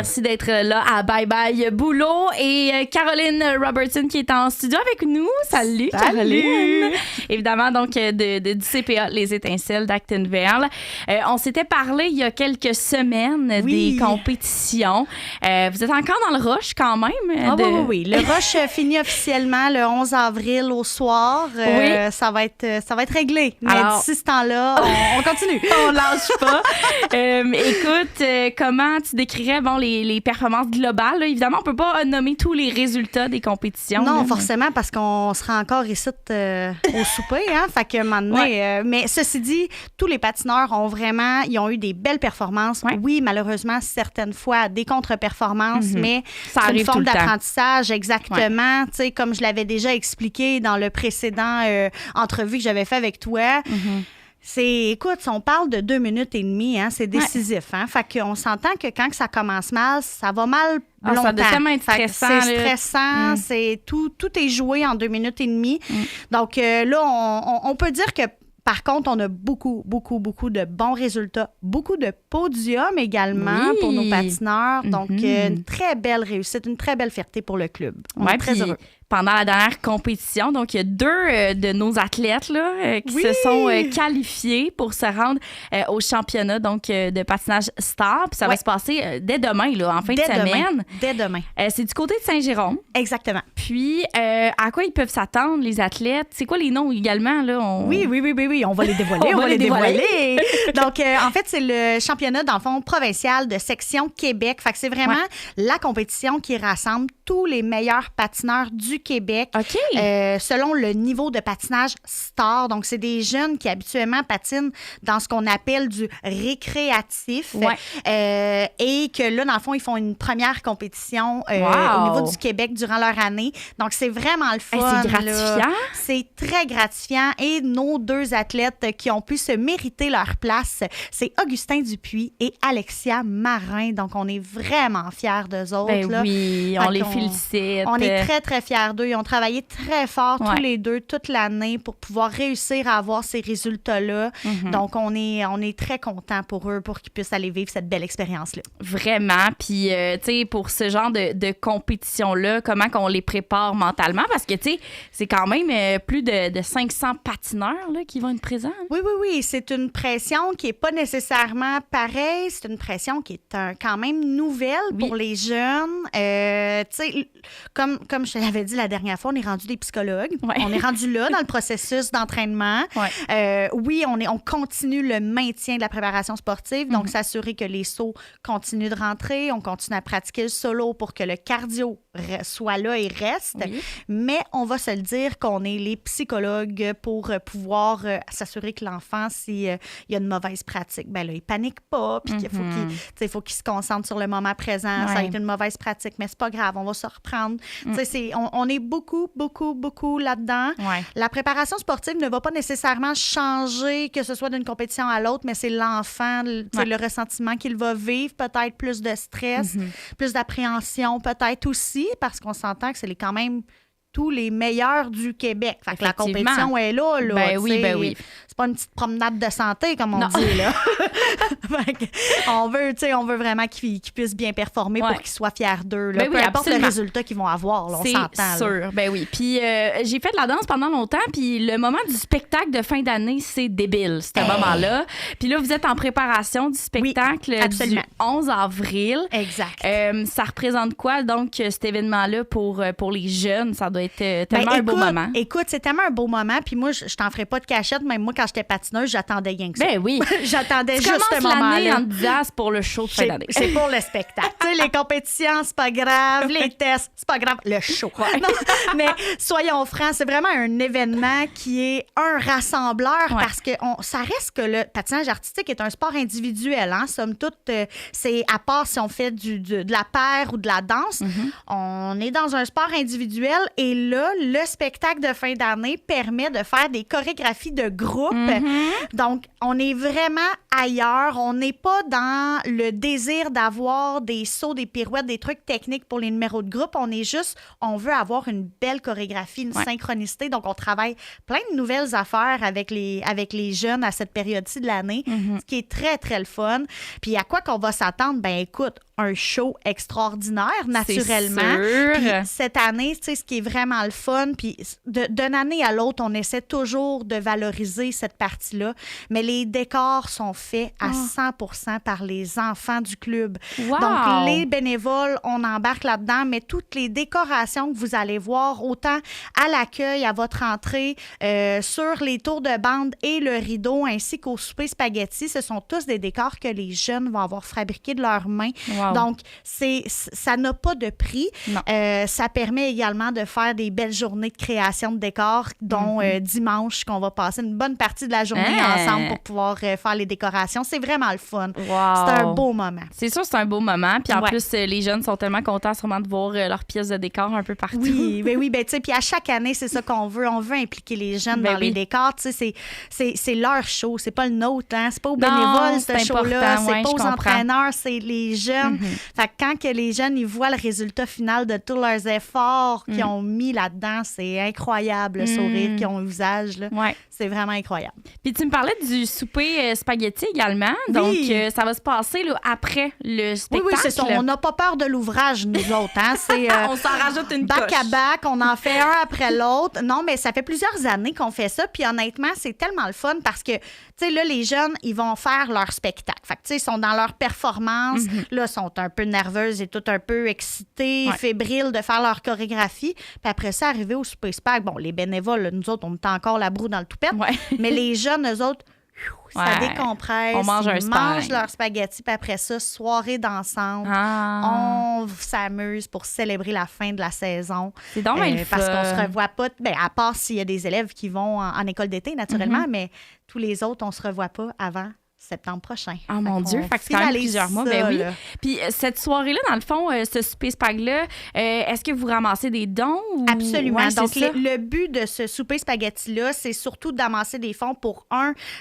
Merci d'être là à Bye Bye Boulot. Et Caroline Robertson qui est en studio avec nous. Salut Caroline! Évidemment, donc, du CPA, les étincelles d'Actonville. On s'était parlé il y a quelques semaines des compétitions. Vous êtes encore dans le rush quand même? Oui. Le rush finit officiellement le 11 avril au soir. Ça va être réglé. Mais d'ici ce temps-là, on continue. On lâche pas. Écoute, comment tu décrirais les performances globales? Là? Évidemment, on peut pas nommer tous les résultats des compétitions. Non, forcément, parce qu'on sera encore ici au souper. Hein? Fait que maintenant, mais ceci dit, tous les patineurs ils ont eu des belles performances. Ouais. Oui, malheureusement, certaines fois, des contre-performances, mais c'est une forme d'apprentissage, exactement. Tu sais, comme je l'avais déjà expliqué dans le précédent entrevue que j'avais fait avec toi. Écoute, on parle de 2 minutes et demie, hein, c'est décisif. Hein? Fait qu'on s'entend que quand ça commence mal, ça va mal longtemps. Ça doit tellement être stressant. C'est stressant, tout est joué en 2 minutes et demie. Donc là, on peut dire que par contre, on a beaucoup, beaucoup, beaucoup de bons résultats, beaucoup de podiums également pour nos patineurs. Donc, une très belle réussite, une très belle fierté pour le club. On est très heureux. Pendant la dernière compétition, donc il y a 2 de nos athlètes là, qui se sont qualifiés pour se rendre au championnat donc, de patinage star. Puis ça va se passer dès demain, là, en fin de semaine. Dès demain. C'est du côté de Saint-Jérôme. Exactement. Puis, à quoi ils peuvent s'attendre, les athlètes? C'est quoi les noms également? Là? Oui, on va les dévoiler. on va les dévoiler. Donc, en fait, c'est le championnat, dans le fond, provincial de section Québec. Fait que c'est vraiment la compétition qui rassemble tous les meilleurs patineurs du Québec, selon le niveau de patinage star. Donc, c'est des jeunes qui habituellement patinent dans ce qu'on appelle du récréatif et que là, dans le fond, ils font une première compétition au niveau du Québec durant leur année. Donc, c'est vraiment le fun. C'est gratifiant. Là. C'est très gratifiant et nos 2 athlètes qui ont pu se mériter leur place, c'est Augustin Dupuis et Alexia Marin. Donc, on est vraiment fiers d'eux autres. Là. Oui, on les félicite. On est très, très fiers d'eux. Ils ont travaillé très fort tous les 2 toute l'année pour pouvoir réussir à avoir ces résultats-là. Donc, on est très contents pour eux, pour qu'ils puissent aller vivre cette belle expérience-là. Vraiment. Puis, tu sais, pour ce genre de compétition-là, comment qu'on les prépare mentalement? Parce que, tu sais, c'est quand même plus de 500 patineurs là, qui vont être présents. Oui. C'est une pression qui n'est pas nécessairement pareille. C'est une pression qui est quand même nouvelle pour les jeunes. Tu sais, comme je te l'avais dit la dernière fois, on est rendu des psychologues. On est rendu là dans le processus d'entraînement. On continue le maintien de la préparation sportive, donc s'assurer que les sauts continuent de rentrer, on continue à pratiquer le solo pour que le cardio soit là et reste. Mais on va se le dire qu'on est les psychologues pour pouvoir s'assurer que l'enfant, s'il y a une mauvaise pratique, ben là, il panique pas, puis qu'il faut qu'il se concentre sur le moment présent. Ça a été une mauvaise pratique, mais c'est pas grave, on va se reprendre. On est beaucoup, beaucoup, beaucoup là-dedans. La préparation sportive ne va pas nécessairement changer, que ce soit d'une compétition à l'autre, mais c'est l'enfant, le ressentiment qu'il va vivre, peut-être plus de stress, plus d'appréhension, peut-être aussi, parce qu'on s'entend que c'est quand même tous les meilleurs du Québec. Fait que la compétition est là. Ben oui. C'est pas une petite promenade de santé, comme on dit, là. on veut vraiment qu'ils puissent bien performer pour qu'ils soient fiers d'eux. Peu importe le résultat qu'ils vont avoir, là, on s'entend. C'est sûr. Ben oui. Puis j'ai fait de la danse pendant longtemps, puis le moment du spectacle de fin d'année, c'est débile, ce moment-là. Puis là, vous êtes en préparation du spectacle du 11 avril. Exact. Ça représente quoi, donc, cet événement-là pour les jeunes? Ça doit être tellement un beau moment. Écoute, c'est tellement un beau moment. Puis moi, je t'en ferai pas de cachette. Même moi, quand j'étais patineuse, j'attendais rien que ça. Ben oui. J'attendais juste ce moment-là. Tu commences l'année en te disant, c'est pour le show de fin d'année. C'est pour le spectacle. Tu sais, les compétitions, c'est pas grave. Les tests, c'est pas grave. Le show. Non, mais soyons francs, c'est vraiment un événement qui est un rassembleur parce que ça reste que le patinage artistique est un sport individuel. Hein? Somme toute, c'est à part si on fait de la paire ou de la danse, on est dans un sport individuel et là, le spectacle de fin d'année permet de faire des chorégraphies de groupe. Donc, on est vraiment ailleurs. On n'est pas dans le désir d'avoir des sauts, des pirouettes, des trucs techniques pour les numéros de groupe. On veut avoir une belle chorégraphie, une synchronicité. Donc, on travaille plein de nouvelles affaires avec les jeunes à cette période-ci de l'année, ce qui est très, très le fun. Puis, à quoi qu'on va s'attendre? Ben écoute, un show extraordinaire, naturellement. C'est sûr. Puis cette année, tu sais, ce qui est vraiment le fun, puis d'une année à l'autre, on essaie toujours de valoriser cette partie-là, mais les décors sont faits à 100% par les enfants du club. Wow. Donc, les bénévoles, on embarque là-dedans, mais toutes les décorations que vous allez voir, autant à l'accueil, à votre entrée, sur les tours de bande et le rideau, ainsi qu'au souper spaghetti, ce sont tous des décors que les jeunes vont avoir fabriqués de leurs mains. Wow. Donc, ça n'a pas de prix. Ça permet également de faire des belles journées de création de décors, dont dimanche, qu'on va passer une bonne partie de la journée ensemble pour pouvoir faire les décorations. C'est vraiment le fun. Wow. C'est un beau moment. C'est sûr, c'est un beau moment. Puis en plus, les jeunes sont tellement contents sûrement de voir leurs pièces de décor un peu partout. Oui, tu sais, puis à chaque année, c'est ça qu'on veut. On veut impliquer les jeunes dans les décors. Tu sais, c'est leur show, c'est pas le nôtre, hein. C'est pas aux bénévoles, ce show-là. C'est pas aux entraîneurs, c'est les jeunes. Fait que quand que les jeunes, ils voient le résultat final de tous leurs efforts qu'ils ont mis là-dedans, c'est incroyable, le sourire qu'ils ont au visage, là. Ouais. C'est vraiment incroyable. Puis tu me parlais du souper spaghetti également. Donc, ça va se passer là, après le spectacle. Oui, c'est ça. On n'a pas peur de l'ouvrage, nous autres. Hein? On s'en rajoute une back coche. à back, on en fait un après l'autre. Non, mais ça fait plusieurs années qu'on fait ça. Puis honnêtement, c'est tellement le fun parce que, tu sais, là, les jeunes, ils vont faire leur spectacle. Fait que, tu sais, ils sont dans leur performance. Là, ils sont un peu nerveuses et tout un peu excitées, fébriles de faire leur chorégraphie. Puis après ça, arriver au souper spag, bon, les bénévoles, là, nous autres, on met encore la broue dans le toupette. Mais les jeunes, eux autres, ça décompresse. On mange ils mangent leur spaghetti, puis après ça, soirée dansante. On s'amuse pour célébrer la fin de la saison. C'est donc bien parce qu'on se revoit pas, à part s'il y a des élèves qui vont en école d'été, naturellement, mais tous les autres, on se revoit pas avant septembre prochain. Oh mon Dieu, fait que c'est quand même plusieurs mois. Ben oui. Puis cette soirée-là, dans le fond, ce souper spag-là, est-ce que vous ramassez des dons? Ou... Absolument. Ouais, donc, le but de ce souper spaghetti-là, c'est surtout d'amasser des fonds pour,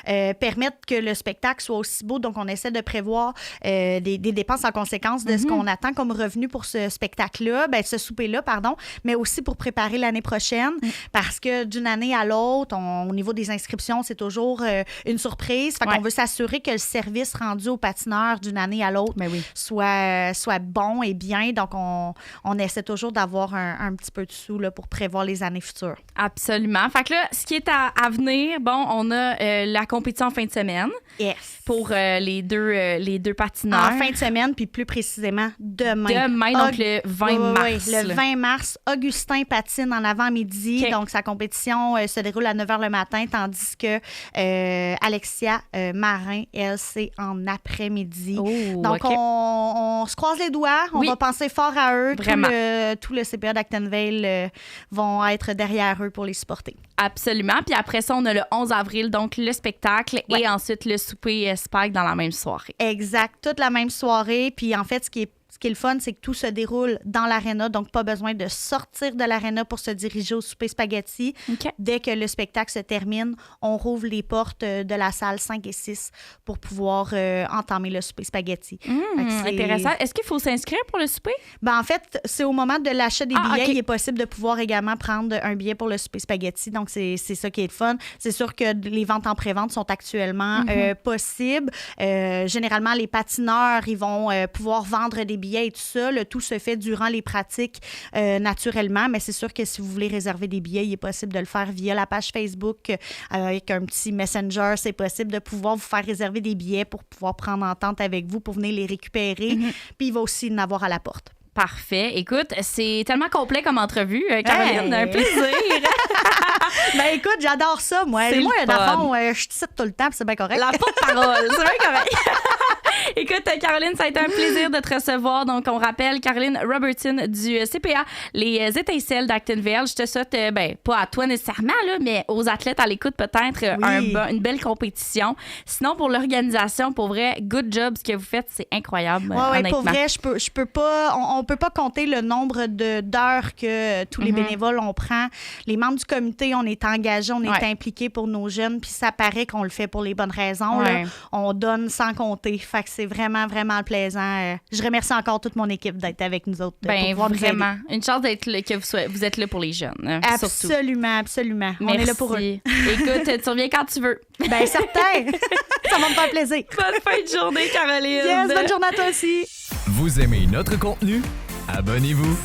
permettre que le spectacle soit aussi beau. Donc, on essaie de prévoir des dépenses en conséquence de ce qu'on attend comme revenu pour ce spectacle-là, ce souper-là, pardon, mais aussi pour préparer l'année prochaine, parce que d'une année à l'autre, au niveau des inscriptions, c'est toujours une surprise. Fait qu'on veut s'assurer que le service rendu aux patineurs d'une année à l'autre soit bon et bien. Donc, on essaie toujours d'avoir un petit peu de sous là, pour prévoir les années futures. Absolument. Fait que là, ce qui est à venir, bon, on a la compétition en fin de semaine. Yes. Pour les deux patineurs. En fin de semaine, puis plus précisément demain. Demain, donc le 20 mars. Le 20 mars, Augustin patine en avant-midi. Okay. Donc, sa compétition se déroule à 9h le matin, tandis que Alexia Marin, elle, c'est en après-midi. Oh, donc, on se croise les doigts. On va penser fort à eux. Vraiment. Tout le CPA d'Actonville vont être derrière eux pour les supporter. Absolument. Puis après ça, on a le 11 avril, donc le spectacle et ensuite le souper spag dans la même soirée. Exact. Toute la même soirée. Puis en fait, ce qui est le fun, c'est que tout se déroule dans l'aréna, donc pas besoin de sortir de l'aréna pour se diriger au souper spaghetti. Okay. Dès que le spectacle se termine, on rouvre les portes de la salle 5 et 6 pour pouvoir entamer le souper spaghetti. Intéressant. Est-ce qu'il faut s'inscrire pour le souper? En fait, c'est au moment de l'achat des billets, il est possible de pouvoir également prendre un billet pour le souper spaghetti. Donc, c'est ça qui est le fun. C'est sûr que les ventes en pré-vente sont actuellement possibles. Généralement, les patineurs, ils vont pouvoir vendre des billets et tout ça. Le tout se fait durant les pratiques naturellement, mais c'est sûr que si vous voulez réserver des billets, il est possible de le faire via la page Facebook avec un petit messenger. C'est possible de pouvoir vous faire réserver des billets pour pouvoir prendre entente avec vous pour venir les récupérer. Puis il va aussi en avoir à la porte. Parfait. Écoute, c'est tellement complet comme entrevue, Caroline. Un plaisir. Écoute, j'adore ça, moi. Moi, dans le fond, je te cite tout le temps, puis c'est bien correct. La porte-parole, c'est bien correct. Écoute, Caroline, ça a été un plaisir de te recevoir. Donc, on rappelle Caroline Robertson du CPA, les Étincelles d'Actonville. Je te souhaite, pas à toi nécessairement, là, mais aux athlètes à l'écoute, peut-être une belle compétition. Sinon, pour l'organisation, pour vrai, good job. Ce que vous faites, c'est incroyable. Oui, pour vrai, je peux pas, on peut pas compter le nombre d'heures que tous les bénévoles, on prend. Les membres du comité, on est engagés, on est impliqués pour nos jeunes, puis ça paraît qu'on le fait pour les bonnes raisons. Là. On donne sans compter. Fait que c'est vraiment, vraiment plaisant. Je remercie encore toute mon équipe d'être avec nous autres. Vraiment. Une chance d'être là, que vous êtes là pour les jeunes. Absolument, absolument. Merci. On est là pour eux. Écoute, tu reviens quand tu veux. Certain. Ça va me faire plaisir. Bonne fin de journée, Caroline. Yes, bonne journée à toi aussi. Vous aimez notre contenu? Abonnez-vous.